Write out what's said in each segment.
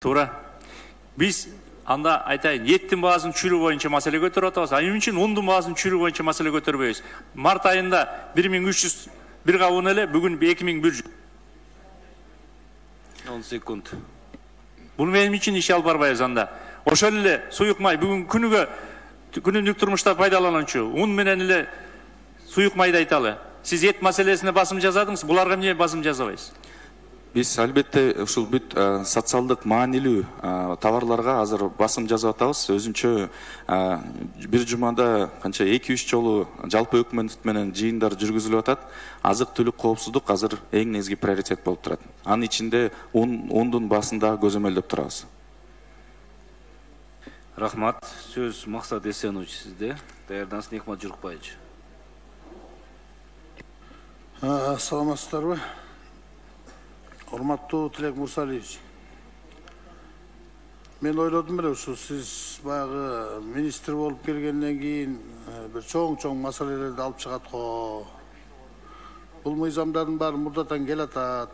Туура. Биз анда айтайын, еттин баасын чүрүү боюнча маселе көтөрүп атабыз. Ал үчүн ундун баасын чүрүү боюнча маселе көтөрбөйбүз. Март айында 1300 бир кабын эле, бүгүн 2100. 10 секунд. Бул менин үчүн иш алып барбайбыз анда. Ошол эле суюк май бүгүн күнүмдүк турмушта пайдалануучу ун менен эле суюк майды айталы. Сиз эт маселесине басым жасадыңыз, буларга эмне басым жасабайсыз? Биз албетте ушул бүт социалдык маанилүү товарларга азыр басым жасап атабыз. Өзүнчө бир жумада канча 2-3 жолу жалпы өкмөт менен жыйындар жүргүзүлүп атат. Азык-түлүк коопсуздук азыр эң негизги приоритет болуп турат. Анын ичинде ундун басында көзөмөлдөп турабыз. Рахмат. Сөз Максат Эсенович сизде. Даярдансын Никмат Журукбаевич. Саламатсыздарбы? Урматтуу Тилек Мурсалиевич. Мен ойлодум эле ушу сиз баягы министр болуп келгенден кийин бир чоң маселелерди алып чыгат го. Бул мыйзамдардын баары мурдатан келатат.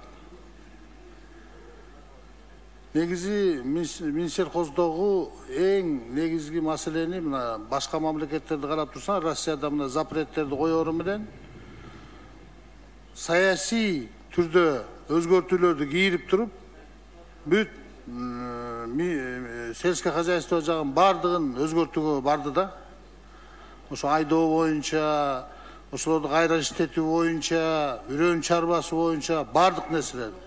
Негизи Минсельхоздогу эң негизги маселени мына башка мамлекеттерди карап турсаң, Россияда мына запреттерди коеру менен саясий түрдө өзгөртүүлөрдү кийирип туруп, бүт сельский хозяйство жагын бардыгын өзгөртүүгө барды да. Ошо айдоо боюнча, ошолорду кайра иштетүү боюнча, үрөн чарбасы боюнча бардык нерселерди.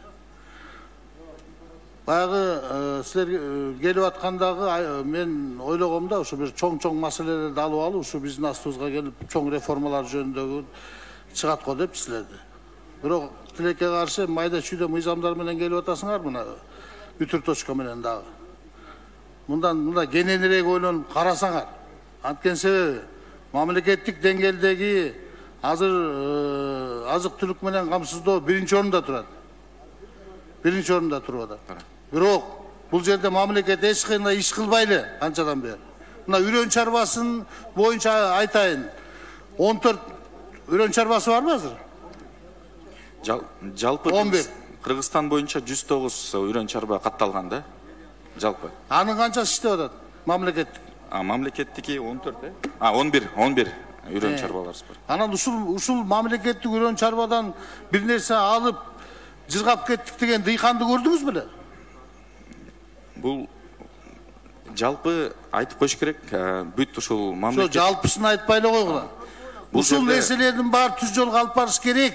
Баягы силер келип аткандагы мен ойлогомда ошо бир чоң маселелерди алып алып, ушу биздин астыбызга келип чоң реформалар жөнүндөгү чыгат го деп силерди. Бирок тилекке каршы майда чүйдө мыйзамдар менен келип атасыңар мына үтүр точка менен дагы. Мында кененирээк ойлонуп карасаңар. Анткени себеби мамлекеттик деңгээлдеги азыр азык-түлүк менен камсыздоо биринчи орунда турат. Биринчи орунда туруп атат. Бирок бул жерде мамлекет эч кандай иш кылбай эле канчадан бери. Мына үрөн чарбасын боюнча айтайын. 14 үрөн чарбасы барбы азыр? Жалпы 11. Кыргызстан боюнча 109 үрөн чарба катталган да. Жалпы. Анын канчасы иштеп атат? Мамлекеттик. Мамлекеттики 14 11 үрөн чарбаларыбыз бар. Анан ушул мамлекеттик үрөн чарбадан бир нерсе алып жыргап кеттик деген дыйканды көрдүңүз беле? Бул жалпы айтып коюш керек, бүт ушул мамлекет. Ошо жалпысын айтпай эле койгула. Ушул нерселердин баары түз жолго алып барыш керек.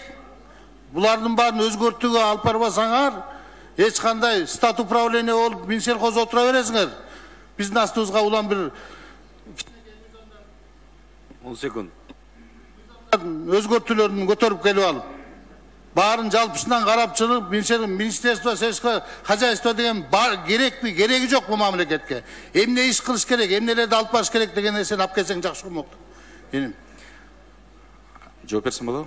Булардын баарын өзгөртүүгө алып барбасаңар, эч кандай стат управление болуп Минсельхоз отура бересиңер. Биздин астыбызга улам бир 10 секунд. Өзгөртүүлөрүн көтөрүп келип алып, баарын жалпысынан карап чыгып, министерство сельского хозяйства деген керекпи, кереги жок бул мамлекетке. Эмне иш кылыш керек, эмнелерди алып барыш керек деген нерсени алып келсең жакшы болмокто. Жооп берсем болобу?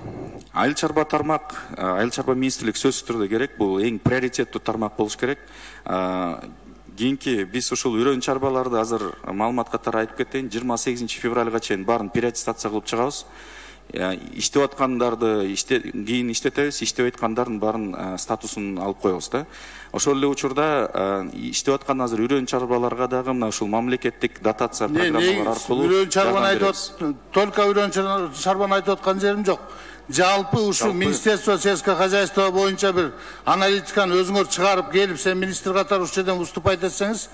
Айыл чарба тармак, айыл чарба министрлик сөзсүз түрдө керек. Бул эң приоритеттүү тармак болуш керек. Кийинки биз ушул үрөн чарбаларды азыр маалымат катары айтып кетейин. 28 февралга чейин баарын переаттестация кылып чыгабыз. Иштеп аткандарды кийин иштетебиз, иштебей аткандардын баарын статусун алып коебуз да. Ошол эле учурда иштеп аткан азыр үрөн чарбаларга дагы мына ушул мамлекеттик дотация программалары аркылуу үрөн чарбаны айтып, только үрөн чарбаны айтып аткан жерим жок. Жалпы ушул Министерство сельского хозяйства боюнча бир аналитиканы өзүңөр чыгарып келип, сен министр катары ушул жерден выступать этсеңиз.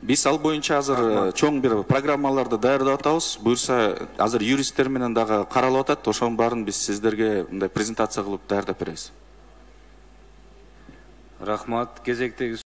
Биз ал боюнча азыр чоң бир программаларды даярдап атабыз. Буюрса азыр юристтер менен дагы каралып атат. Ошонун баарын биз сиздерге мындай презентация кылып даярдап беребиз. Рахмат. Кезектеги